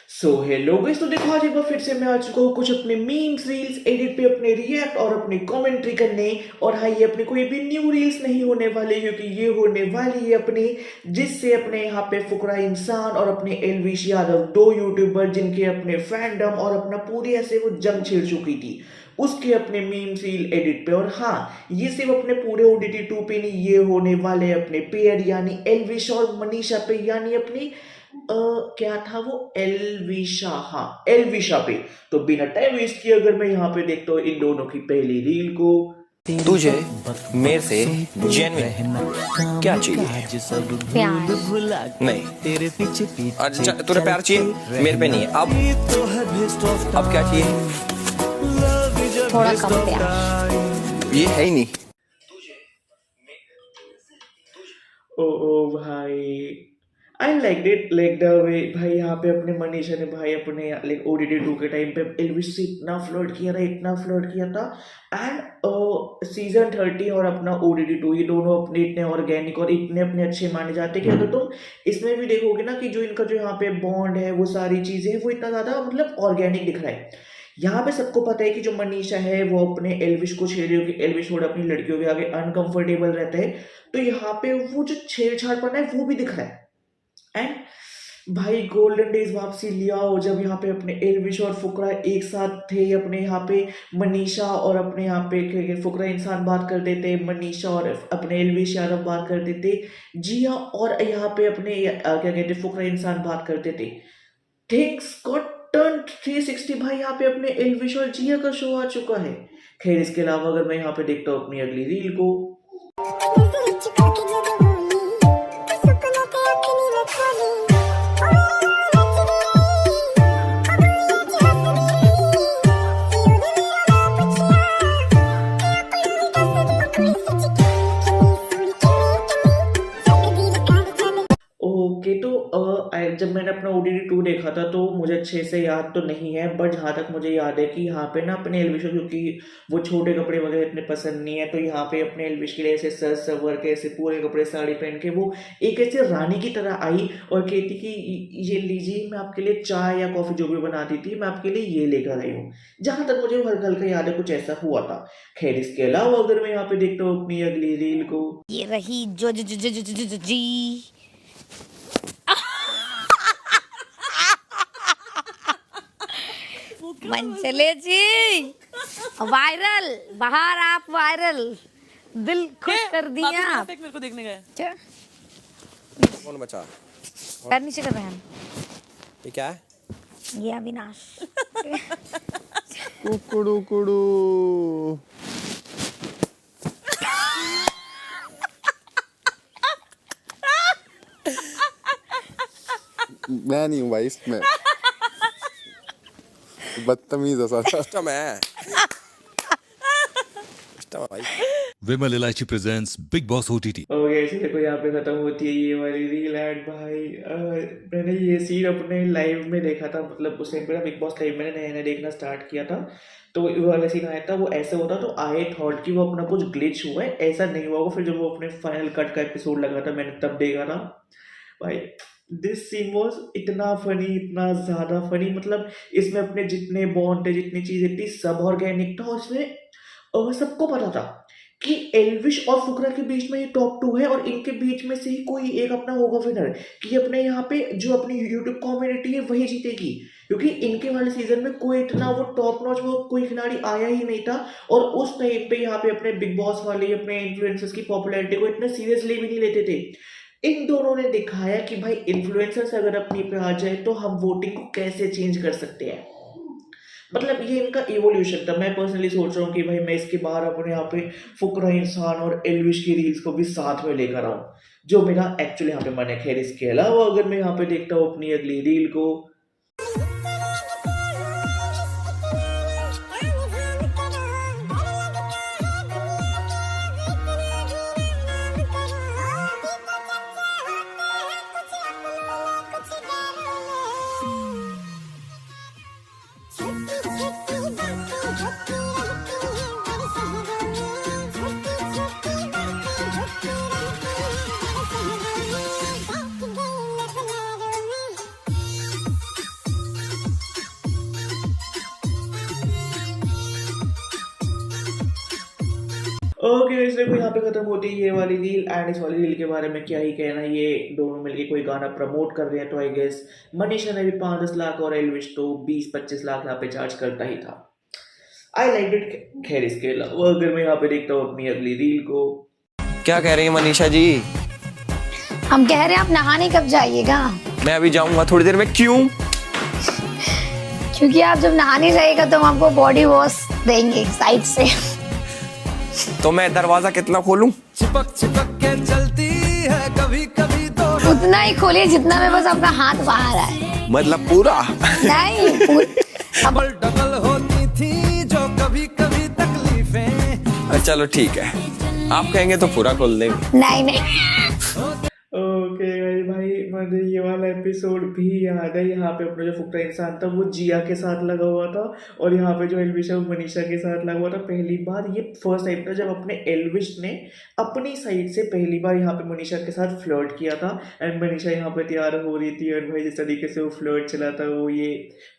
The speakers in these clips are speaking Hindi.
सो हेलो गाइस, तो देखो आज एक बार फिर से मैं आ चुका हूँ कुछ अपने मीम्स रील्स एडिट पे अपने रिएक्ट और अपने कमेंट्री करने। और हाँ, ये अपने कोई भी न्यू रील्स नहीं होने वाले क्योंकि ये होने वाली है अपने जिससे अपने यहाँ पे फुकरा इंसान और अपने एलविश यादव, दो यूट्यूबर जिनके अपने फैंडम और अपना पूरी ऐसे वो जंग छिड़ चुकी थी उसके अपने मीम्स रील एडिट पे। और हाँ, ये सिर्फ अपने पूरे ओडीटी 2 पे नहीं, ये होने वाले अपने पेयर यानी एलविश और मनीषा पे, यानी अपनी क्या था वो, एलविशा, हाँ एलविशा पे। तो बिना टाइम वेस्ट किए अगर मैं यहाँ पे देखता हूँ इन दोनों की पहली रील को। तुझे मेरे से जेन्युइन क्या चाहिए? प्यार। नहीं। अच्छा तुझे प्यार चाहिए, मेरे पे नहीं है। अब क्या चाहिए? थोड़ा कम प्यार। ये है ही नहीं। ओ भाई, I like it, like the way भाई यहाँ पे अपने मनीषा ने भाई अपने लाइक ओडीटी 2 के टाइम पे एलविश से इतना फ्लर्ट किया था, इतना फ्लर्ट किया था। एंड सीजन 30 और अपना ओडीटी 2 ये दोनों अपने इतने ऑर्गेनिक और इतने अपने अच्छे माने जाते हैं कि अगर तुम इसमें भी देखोगे ना कि जो इनका जो यहाँ पे बॉन्ड है, वो सारी चीजें हैं, वो इतना ज्यादा मतलब ऑर्गेनिक दिख रहा है। यहाँ पे सबको पता है कि जो मनीषा है वो अपने एलविश को छेड़ रही होगी, एलविश थोड़ा अपनी लड़कियों के आगे अनकंफर्टेबल रहता है। तो यहाँ पे वो जो छेड़छाड़पन है वो भी दिख रहा है। एंड भाई गोल्डन डेज वापसी लिया हो, जब यहाँ पे अपने एलविश और फुकरा एक साथ थे, अपने यहाँ पे मनीषा और अपने यहाँ पे फुकरा इंसान बात करते थे, मनीषा और अपने एलविश यादव बात करते थे, जिया और यहाँ पे अपने क्या कहते फुकरा इंसान बात करते थे। थिंग्स गॉट टर्न 360 भाई, यहाँ पे अपने एलविश और जिया का शो आ चुका है। खैर इसके अलावा अगर मैं यहाँ पे देखता हूँ अपनी अगली रील को, ओके तो जब मैंने अपना ओडीटी 2 देखा था तो मुझे अच्छे से याद तो नहीं है, बट जहाँ तक मुझे याद है कि यहाँ पे ना अपने एलविश को, क्योंकि वो छोटे कपड़े वगैरह इतने पसंद नहीं है, तो यहाँ पे अपने एलविश के लिए ऐसे सज सवर के ऐसे पूरे कपड़े साड़ी पहन के वो एक ऐसे रानी की तरह आई और कहती कि ये लीजिए, मैं आपके लिए चाय या कॉफी जो भी बनाती थी मैं आपके लिए ये लेकर आई हूँ। जहाँ तक मुझे हल्का हल्का याद है कुछ ऐसा हुआ था। खैर इसके अलावा अगर मैं यहाँ पे देखता हूँ अपनी अगली रील को, ये रही जी। मनचले जी वायरल, बाहर आप वायरल, दिल खुश कर दिया आप। मेरे को देखने गए। क्या कौन बचा? पैर नीचे कर रहे हैं? ये क्या है? ये अविनाश। कुकड़ू कुड़ू। मैं नहीं हूँ भाई इसमें, बदतमीज है सारा। सिस्टम है। सिस्टम है भाई। विमल इलायची presents big boss OTT. Okay ऐसे देखो यहाँ पे खत्म होती है ये वाली रील। एंड भाई मैंने ये सीन अपने लाइव में देखा था, मतलब उस टाइम पे ना बिग बॉस लाइव मैंने नया नया देखना स्टार्ट किया था, तो वो वाला सीन आया था, वो ऐसा होता तो आई थॉट कि वो अपना कुछ ग्लिच हुआ है, ऐसा नहीं हुआ। फिर जब वो अपने फाइनल कट का एपिसोड लगा था मैंने तब देखा था भाई, दिस सीन वॉज इतना फनी, इतना ज्यादा फनी। मतलब इसमें अपने जितने बॉन्ड थे, जितनी चीजें थी, सब ऑर्गेनिक था। और इसमें सबको पता था कि एलविश और फुकरा के बीच में ये टॉप 2 है और इनके बीच में से ही कोई एक अपना होगा विनर, कि अपने यहाँ पे जो अपनी यूट्यूब कम्युनिटी है वही जीतेगी, क्योंकि इनके वाले सीजन में कोई इतना वो टॉप नॉच वो कोई खिलाड़ी आया ही नहीं था। और उस टाइम पे यहाँ पे अपने बिग बॉस वाले अपने इन्फ्लुएंसर्स की पॉपुलैरिटी को इतने सीरियसली भी नहीं लेते थे। इन दोनों ने दिखाया कि भाई इन्फ्लुएंसर्स अगर अपनी पे आ जाए तो हम वोटिंग को कैसे चेंज कर सकते हैं। मतलब ये इनका इवोल्यूशन था। मैं पर्सनली सोच रहा हूँ कि भाई मैं इसके बाहर अपने यहाँ पे फुकरा इंसान और एलविश की रील्स को भी साथ में लेकर आऊँ, जो मेरा एक्चुअली यहाँ पे मन है। खैर इसके अलावा अगर मैं यहाँ पे देखता हूँ अपनी अगली रील को, ओके गाइस, देखो यहाँ पे खत्म होती है ये वाली रील। एंड इस वाली रील के बारे में क्या ही कहना, ये दोनों मिलके कोई गाना प्रमोट कर रहे हैं। तो आई गेस मनीषा ने भी 5-10 लाख और एल्विश तो 20-25 लाख यहाँ पे चार्ज करता ही था। I like it. खैर इसके अलावा अगर मैं यहाँ पे देखता हूँ अपनी अगली रील को, क्या कह रही है मनीषा जी? हम कह रहे हैं आप नहाने कब जाइएगा? मैं अभी जाऊंगा थोड़ी देर में। क्यों? क्योंकि आप जब नहाने जाइएगा तो हम आपको बॉडी वॉश देंगे साइड से। तो मैं दरवाजा कितना खोलूं? चिपक चिपक के चलती है कभी कभी तो उतना ही खोलिए जितना में बस आपका हाथ बाहर आए। मतलब पूरा? नहीं डबल डबल होती थी जो कभी कभी तकलीफें। चलो ठीक है, आप कहेंगे तो पूरा खोल देंगे। नहीं। ओके भाई मुझे ये वाला एपिसोड भी याद है। यहाँ पे अपना जो फुकरा इंसान था वो जिया के साथ लगा हुआ था, और यहाँ पे जो एल्विश है वो मनीषा के साथ लगा हुआ था। पहली बार ये फर्स्ट टाइम था जब अपने एल्विश ने अपनी साइड से पहली बार यहाँ पे मनीषा के साथ फ्लर्ट किया था। एंड मनीषा यहाँ पे तैयार हो रही थी, और भाई जिस तरीके से वो फ्लर्ट चला था, वो ये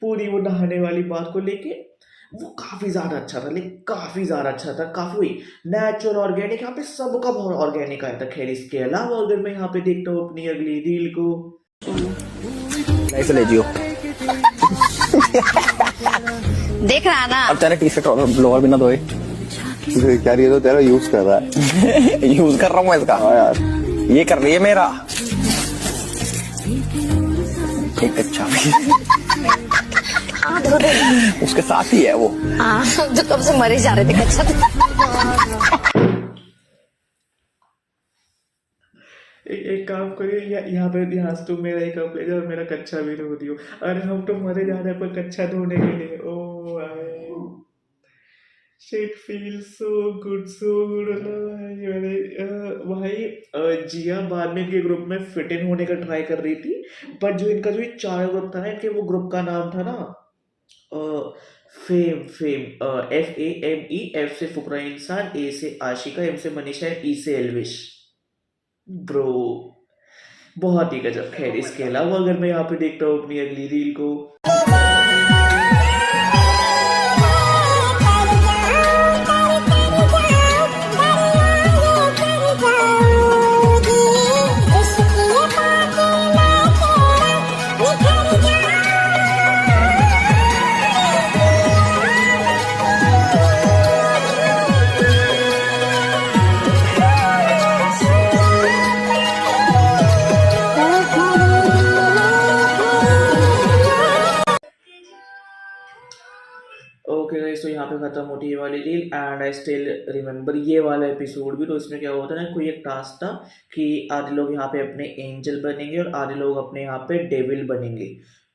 पूरी वो नहाने वाली बात को लेके वो काफ़ी ज़्यादा अच्छा था। लेकिन काफ़ी ज़्यादा अच्छा था, काफ़ी नेचुरल ऑर्गेनिक, यहाँ पे सबका बहुत ऑर्गेनिक आया था। खैर इसके अलावा अगर मैं यहाँ पे देखता हूँ अपनी अगली रील को, ऐसे ले जियो। देख रहा ना? अब तेरा टी शर्ट और ब्लोअर भी ना धोए। क्या ये तो तेरा यूज कर रहा है। यूज कर रहा हूँ मैं इसका। हाँ यार, ये कर रही है मेरा एक अच्छा भी। उसके साथ ही है वो। हाँ, जो कब से मरे जा रहे थे कच्चा। एक काम करिए, यहाँ पे यहाँ से तुम मेरा एक कप ले जाओ और मेरा कच्चा भी धो दियो। अरे हम तो मरे जा रहे हैं पर कच्चा धोने के लिए। Oh shit feel so good भाई जिया बाद में इनके ग्रुप में फिट इन होने का ट्राई कर रही थी, बट जो इनका जो ये चार ग्रुप था ना, इनके वो ग्रुप का नाम था ना फेम FAME। F से फुकरा इंसान, A से आशिका, M से मनीषा, E से एल्विश। ब्रो बहुत ही गजब। खैर इसके अलावा अगर मैं यहाँ पे देखता हूँ अपनी अगली रील को, ओके गाइस, तो यहाँ पे खत्म होती है ये वाली reel. And I still remember ये वाला एपिसोड भी। तो इसमें क्या हुआ था ना, कोई एक टास्क था कि आधे लोग यहाँ पे अपने एंजल बनेंगे और आधे लोग अपने यहाँ पे डेविल बनेंगे।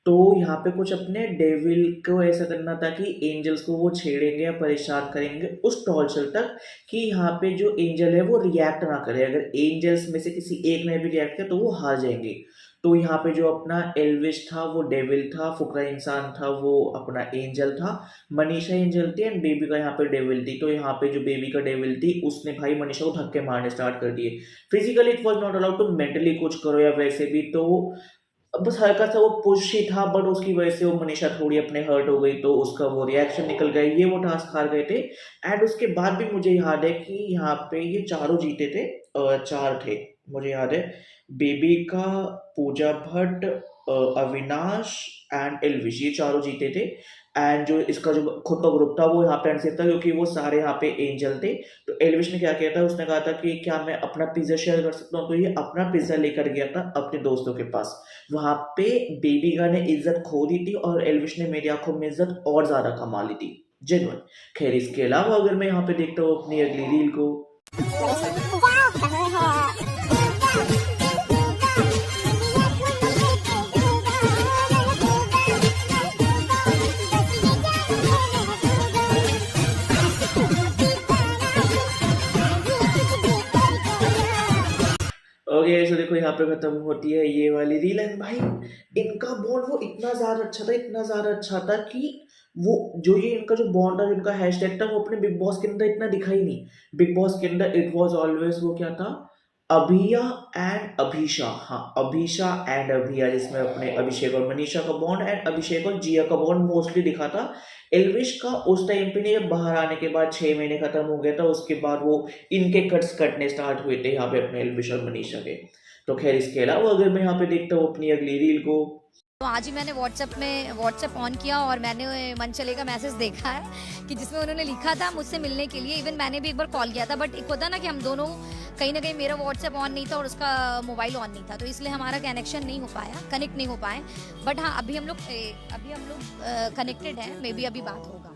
तो यहाँ पे कुछ अपने डेविल को ऐसा करना था कि एंजल्स को वो छेड़ेंगे या परेशान करेंगे उस टॉर्चर तक कि यहाँ पे जो एंजल है वो रिएक्ट ना करे। अगर एंजल्स में से किसी एक ने भी रिएक्ट किया तो वो हार जाएंगे। तो यहाँ पे जो अपना एल्विश था वो डेविल था, फुकरा इंसान था वो अपना एंजल था, मनीषा एंजल थी, एंड बेबी का यहाँ पे डेविल थी। तो यहाँ पे जो बेबी का डेविल थी उसने भाई मनीषा को धक्के मारने स्टार्ट कर दिए। Physically it was not allowed to, mentally कुछ करो या वैसे भी, तो बस हल्का सा वो पुश ही था, बट उसकी वजह से वो मनीषा थोड़ी अपने हर्ट हो गई तो उसका वो रिएक्शन निकल गया। ये वो टास्क हार गए थे। एंड उसके बाद भी मुझे याद है कि यहाँ पे ये चारों जीते थे, चार थे मुझे याद है, बेबी का, पूजा भट्ट, अविनाश एंड एल्विश, ये चारों जीते थे। एंड जो इसका जो खुद का ग्रुप था वो यहाँ पे अनसेफ था क्योंकि वो सारे यहाँ पे एंजल थे। तो एल्विश ने क्या किया था, उसने कहा था कि क्या मैं अपना पिज्जा शेयर कर सकता हूँ, तो ये अपना पिज्जा लेकर गया था अपने दोस्तों के पास। वहां पे बेबी का ने इज्जत खो दी थी और एल्विश ने मेरी आंखों में इज्जत और ज्यादा कमा ली थी, जेन्युइन। खैर इसके अलावा अगर मैं यहाँ पे देखता हूँ अपनी अगली रील को, ओके सो देखो यहाँ पे खत्म होती है ये वाली रील। एंड भाई इनका बॉन्ड वो इतना ज्यादा अच्छा था, इतना ज्यादा अच्छा था कि वो जो ये इनका जो बॉन्ड था, इनका हैशटैग था, वो अपने बिग बॉस के अंदर इतना दिखा ही नहीं। बिग बॉस के अंदर इट वाज ऑलवेज वो क्या था, अभिया एंड अभिशा, हाँ अभिशा एंड अभिया, जिसमें अपने अभिषेक और मनीषा का बॉन्ड एंड अभिषेक और जिया का बॉन्ड मोस्टली दिखा था। एल्विश का उस टाइम पे नहीं, जब बाहर आने के बाद 6 महीने खत्म हो गया था, उसके बाद वो इनके कट्स कटने स्टार्ट हुए थे यहाँ पे अपने एल्विश और मनीषा के। तो खैर इसके अलावा अगर मैं यहाँ पे देखता हूँ अपनी अगली रील को, तो आज ही मैंने व्हाट्सएप ऑन किया और मैंने मनचले का मैसेज देखा है कि जिसमें उन्होंने लिखा था मुझसे मिलने के लिए। इवन मैंने भी एक बार कॉल किया था, बट एक होता ना कि हम दोनों कहीं ना कहीं, मेरा व्हाट्सएप ऑन नहीं था और उसका मोबाइल ऑन नहीं था, तो इसलिए हमारा कनेक्शन नहीं हो पाया, कनेक्ट नहीं हो पाए। बट हाँ, अभी हम लोग कनेक्टेड हैं, मे बी अभी बात होगा।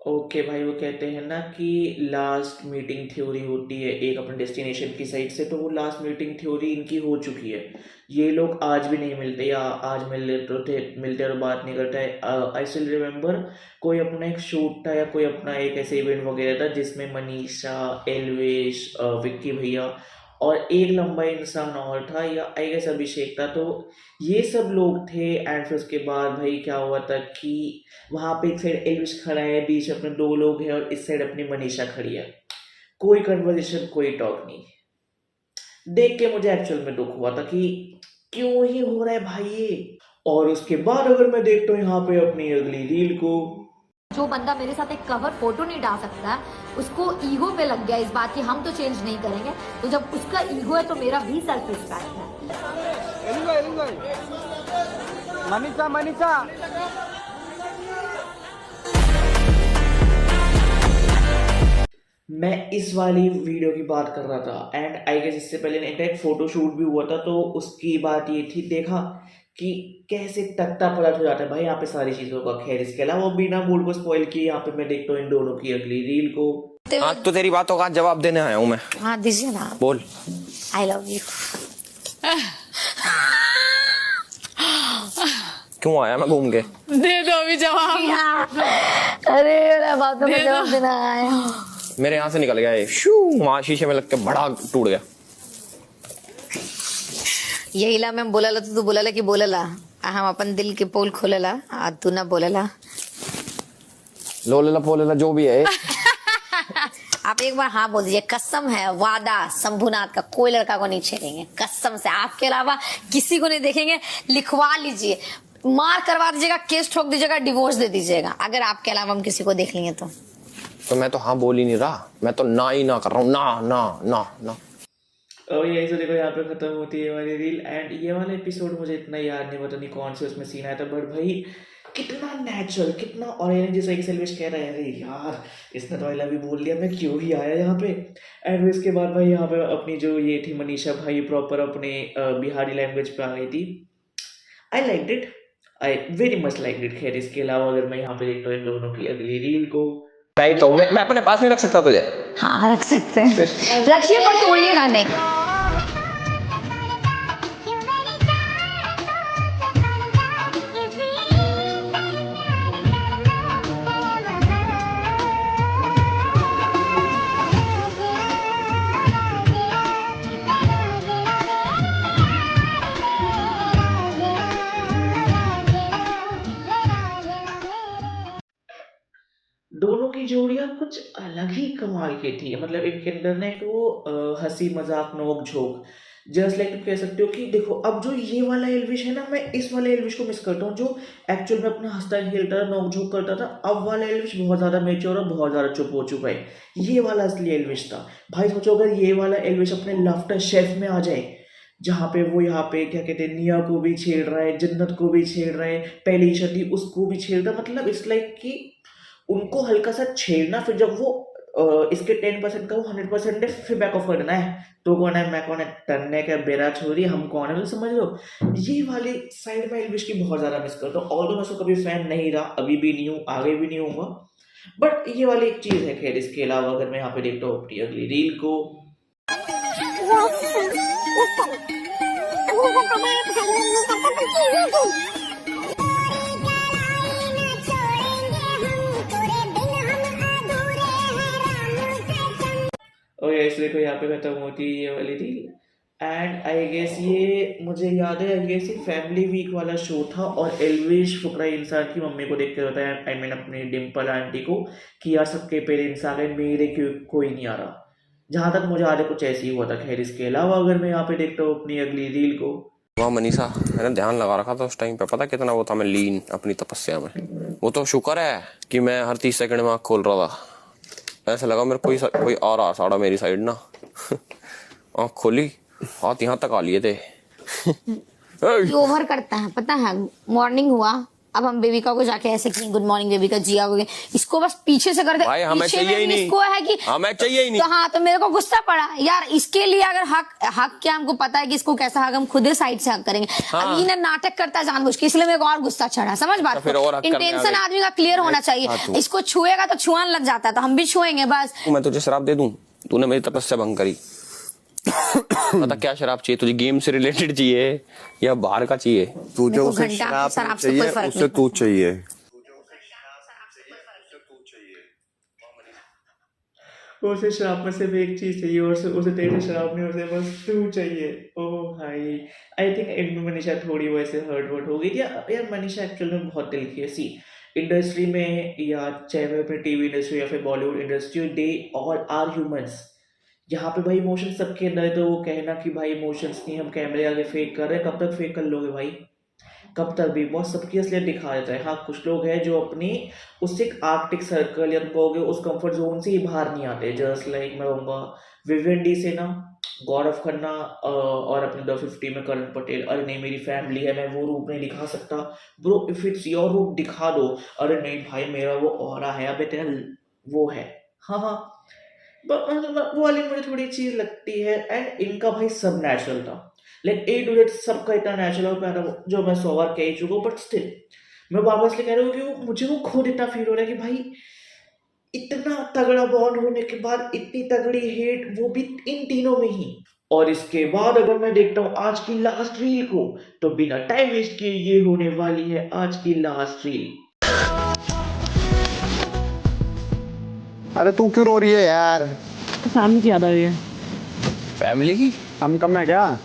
ओके भाई, वो कहते हैं ना कि लास्ट मीटिंग थ्योरी होती है एक अपने डेस्टिनेशन की साइड से, तो वो लास्ट मीटिंग थ्योरी इनकी हो चुकी है। ये लोग आज भी नहीं मिलते, या आज मिलते और बात नहीं करते। आई स्टिल रिमेम्बर कोई अपना एक शूट था या कोई अपना एक ऐसे इवेंट वगैरह था जिसमें मनीषा, एल्विश, विक्की भैया और एक लंबा इंसान और था, या आई गेस अभिषेक था। तो ये सब लोग थे। एंड फिर उसके बाद भाई क्या हुआ था कि वहाँ पे एक साइड एल्विश खड़ा है, बीच में अपने 2 लोग हैं, और इस साइड अपनी मनीषा खड़ी है। कोई कन्वर्सेशन, कोई टॉक नहीं। देख के मुझे एक्चुअल में दुख हुआ था कि क्यों ही हो रहा है भाई ये। और उसके बाद अगर मैं देखता हूँ यहाँ पे अपनी अगली रील को, जो बंदा मेरे साथ एक कवर फोटो नहीं डाल सकता है, उसको ईगो पे लग गया इस बात की हम तो चेंज नहीं करेंगे। तो जब उसका ईगो है तो मेरा भी सेल्फ रिस्पेक्ट है। मनीषा मैं इस वाली वीडियो की बात कर रहा था। एंड आई गेस इससे पहले इनफैक्ट फोटो शूट भी हुआ था, तो उसकी बात ये थी, देखा कि कैसे तख्ता पलट हो जाता है भाई यहाँ पे सारी चीजों का। खैर इसके अलावा बिना मूड को स्पॉइल किए यहाँ पे मैं देखता हूँ इन दोनों की अगली रील को। आज तो तेरी बातों का जवाब देने आया हूँ मैं। हाँ दीजिए ना। बोल। I love you. क्यों आया मैं घूम के? दे दो अभी जवाब। अरे बातों का जवाब देना आया। मेरे यहाँ से निकल गया ये, शू वहाँ शीशे में लग के बड़ा टूट गया। यही ला मैं बोला तो तू बोला कि बोला हम अपन दिल के पोल खोलला आ तू ना बोलला। लोलेला पोलेला जो भी है। आप एक बार हाँ बोल दीजिए, कसम है, वादा शंभुनाथ का, कोई लड़का को नहीं छेड़ेंगे कसम से, आपके अलावा किसी को नहीं देखेंगे। लिखवा लीजिए, मार करवा दीजिएगा, केस ठोक दीजिएगा, डिवोर्स दे दीजिएगा, अगर आपके अलावा हम किसी को देख लेंगे तो मैं तो हाँ बोल ही नहीं रहा, मैं तो ना ही ना कर रहा हूँ, ना ना ना ना। और यही तो देखो यहाँ पे खत्म होती है वाली रील। एंड ये वाला एपिसोड मुझे इतना याद नहीं, पता नहीं कौन से उसमें सीन आया था, बट भाई कितना नेचुरल, कितना ऑर्गेनिक, जैसा एक सेल्विश कह रहा है, अरे यार इसने तो आई लव यू बोल दिया, मैं क्यों ही आया यहाँ पे। एंड इसके बाद भाई यहाँ पे अपनी जो ये थी मनीषा भाई प्रॉपर अपने बिहारी लैंग्वेज पे आ गई थी। I like it, I very much like it. खैर इसके अलावा अगर मैं यहाँ पे देखता हूँ इन दोनों की अगली रील को, नहीं तो मैं अपने पास नहीं रख सकता तुझे। हाँ रख सकते हैं, रखिए पर तोड़िएगा नहीं। दोनों की जोड़ियाँ कुछ अलग ही कमाल की थी। मतलब इनके अंदर ना एक वो हंसी मजाक नोक झोंक, जस्ट लाइक तुम कह सकते हो कि देखो अब जो ये वाला एल्विश है ना, मैं इस वाले एल्विश को मिस करता हूँ जो एक्चुअल में अपना हंसता खेलता था, नोक झोंक करता था। अब वाला एल्विश बहुत ज़्यादा मेच्योर और बहुत ज़्यादा चुप हो चुका है। ये वाला असली एल्विश था भाई। सोचो अगर ये वाला एल्विश अपने लाफ्टर शेफ में आ जाए, जहाँ पे वो यहाँ पे क्या कहते हैं निया को भी छेड़ रहा है, जन्नत को भी छेड़ रहा है, पहली शदी उसको भी छेड़ रहा है। मतलब इट्स लाइक कि उनको हल्का सा छेड़ना, फिर जब वो इसके 10% का वो 100% है, फिर बैक ऑफ कर देना है। तो कौन है, मैं कौन है, टन्ने का बेरा छोरी, हम कौन है, तो समझ लो। ये वाली साइड में एल्विश की बहुत ज़्यादा मिस करता हूँ। और तो मैं उसको कभी फैन नहीं रहा, अभी भी नहीं हूँ, आगे भी नहीं होऊंगा, बट ये वाली एक चीज़ है। खैर इसके अलावा अगर मैं यहाँ पे देखता हूँ अपनी अगली रील को, और इसलिए को यहाँ पे खत्म होती है ये वाली रील। एंड आई गेस ये मुझे याद है, आई गेस ये फैमिली वीक वाला शो था, और एल्विश फुकरा इंसान की मम्मी को देख कर बताया, आई मीन अपनी डिम्पल आंटी को, कि यार सबके पेरेंट्स आ गए, मेरे क्यों कोई नहीं आ रहा। जहाँ तक मुझे आगे कुछ ऐसे ही हुआ था। खैर इसके अलावा अगर मैं यहाँ पे देखता हूँ अपनी अगली रील को, वहाँ मनीषा, मैंने ध्यान लगा रखा था उस टाइम पे, पता कितना वो था मैं लीन अपनी तपस्या में। वो तो शुक्र है कि मैं हर 30 सेकंड में आँख खोल रहा था। ऐसा लगा मेरे कोई आ रहा साड़ा मेरी साइड ना। आँख खोली, हाथ यहाँ तक आ लिए थे। ओवर करता है, पता है। मॉर्निंग हुआ, अब हम बेबिका को जाके ऐसे किए, गुड मॉर्निंग बेबिका, जिया हो गए, इसको बस पीछे से कर दे। भाई हमें पीछे चाहिए में ही नहीं, इसको है कि हमें चाहिए ही नहीं। तो हाँ, तो मेरे को गुस्सा पड़ा यार। इसके लिए अगर हक क्या, हमको पता है कि इसको कैसा हक, हम खुद ही साइड से हक करेंगे। हाँ। अब ये ना नाटक करता है जानबूझ के, इसलिए मेरे को और गुस्सा चढ़ा। समझ बात फिर और हक को, करने इंटेंशन आ गए। आदमी का क्लियर होना चाहिए। इसको छुएगा तो छुआन लग जाता है, तो हम भी छुएंगे बस। मैं तुझे शराब दे दूं, तूने मेरी तपस्या भंग करी। पता क्या शराब चाहिए तुझे, गेम से रिलेटेड चाहिए या बाहर का चाहिए? तुझे मेरे को उसे घंटा शराब शराब नहीं से कोई चाहिए, फर्क उसे नहीं तू चाहिए। उसे शराब में सिर्फ एक चीज चाहिए और उसे तेरे शराब में उसे बस तू चाहिए। ओह भाई, आई थिंक इनमें मनीषा थोड़ी वैसे हर्ट हो गई थी यार। मनीषा एक्चुअल में बहुत दिल की है। सी इंडस्ट्री में, या चाहे मैं अपने टीवी इंडस्ट्री या फिर Bollywood industry, they all are humans. यहाँ पे भाई इमोशन सबके अंदर है, तो वो कहना कि भाई इमोशंस नहीं, हम कैमरे आगे फेक कर रहे हैं, कब तक फेक कर लोगे भाई? कब तक? बिग बॉस सबकी असलियत दिखा देता है। हाँ, कुछ लोग हैं जो अपनी उस एक आर्कटिक सर्कल या कहोगे उस कंफर्ट जोन से ही बाहर नहीं आते। जस्ट लाइक मैं कहूँगा विवेन डी से ना, गौरव खन्ना और अपने द 50 में करण पटेल। अरे नहीं, मेरी फैमिली है, मैं वो रूप नहीं दिखा सकता। ब्रो, इफ इट्स योर रूप दिखा दो। अरे नहीं भाई, मेरा वो ऑरा है, अबे तेरा वो है। हाँ, वो वाली मुझे थोड़ी चीज लगती है। एंड इनका भाई सब नेचुरल था, लाइक ए टू जेड सबका इतना नेचुरल पैदा, जो मैं 100 बार कह चुका हूँ। बट स्टिल मैं वापस ले कह रहा हूँ कि मुझे वो खुद इतना फील हो रहा है कि भाई इतना तगड़ा बॉन्ड होने के बाद इतनी तगड़ी हेट, वो भी इन तीनों में ही। और इसके बाद अगर मैं देखता हूँ आज की लास्ट रील को, तो बिना टाइम वेस्ट किए ये होने वाली है आज की लास्ट रील। अरे तू क्यों रो रही है यार? फैमिली की याद आ रही है। फैमिली की हम कम है क्या?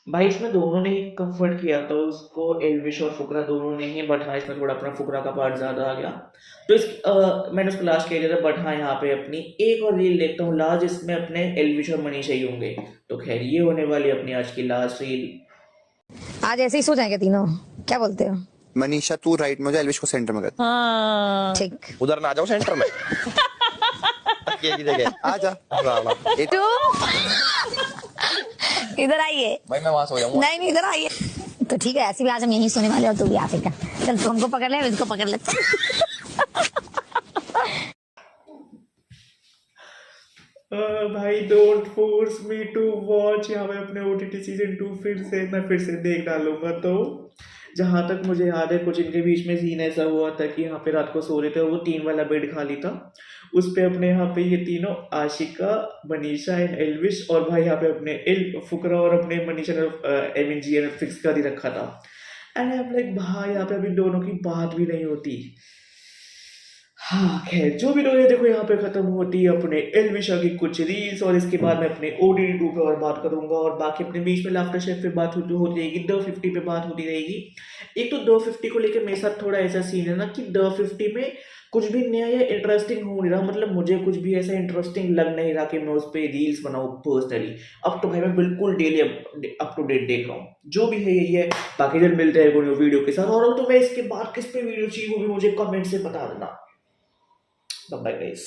भाई इसमें दोनों ने ही कंफर्ट किया था उसको, एल्विश और फुकरा दोनों ने ही। बट हाँ, इसमें थोड़ा अपना फुकरा का पार्ट ज्यादा आ गया, तो मैंने उसको लास्ट कह दिया था। बट हाँ, यहाँ पे अपनी एक और रील देखता हूँ लास्ट, इसमें अपने एल्विश और मनीषा ही होंगे। तो खैर ये होने वाली अपनी आज की लास्ट रील। आज ऐसे ही सो जाएंगे तीनों, क्या बोलते हो? मनीषा तू राइट में हो जा, एल्विश को सेंटर में कर। हाँ। ठीक। उधर ना जाओ सेंटर में। की जगह आ जा। इधर आइए। भाई मैं वहां सो जाऊंगा। नहीं, इधर आइए। तो ठीक है, ऐसे भी आज हम यहीं सोने वाले, और तू भी आफिक का। चल, तू हमको पकड़ ले, इसको पकड़ ले। भाई don't force me to watch. यहाँ पे अपने OTT सीजन 2 फिर से देख डालूंगा। तो जहाँ तक मुझे याद है, कुछ इनके बीच में सीन ऐसा हुआ था कि यहाँ पे रात को सो रहे थे, वो 3 वाला बेड खाली था, उस पे अपने यहाँ पे ये तीनों, आशिका, मनीषा एंड एल्विश, और भाई यहाँ पे अपने फुकरा और अपने मनीषा ने MNG ने फिक्स कर ही रखा था। एंड आई एम लाइक भाई, यहाँ पे अभी दोनों की बात भी नहीं होती। हाँ खैर, जो भी लोग देखो, यहाँ पे खत्म होती है अपने एल्विशा की कुछ रील्स, और इसके बाद मैं अपने OTT 2 पे और बात करूंगा, और बाकी अपने बीच में लाफ्टर शेफ पे बात होती रहेगी, द 50 पे बात होती रहेगी। एक तो द 50 को लेकर मेरे साथ थोड़ा ऐसा सीन है ना कि द 50 में कुछ भी नया या इंटरेस्टिंग हो नहीं रहा, मतलब मुझे कुछ भी ऐसा इंटरेस्टिंग लग नहीं रहा कि मैं उस पर रील्स बनाऊँ पर्सनली। अब तो भाई मैं बिल्कुल डेली अप टू डेट देख रहा हूँ, जो भी है यही है। बाकी जब मिलते हैं कोई वीडियो के साथ, और तो मैं इसके बाद किस पे वीडियो चाहिए वो भी मुझे कमेंट से बता देना। Bye bye guys.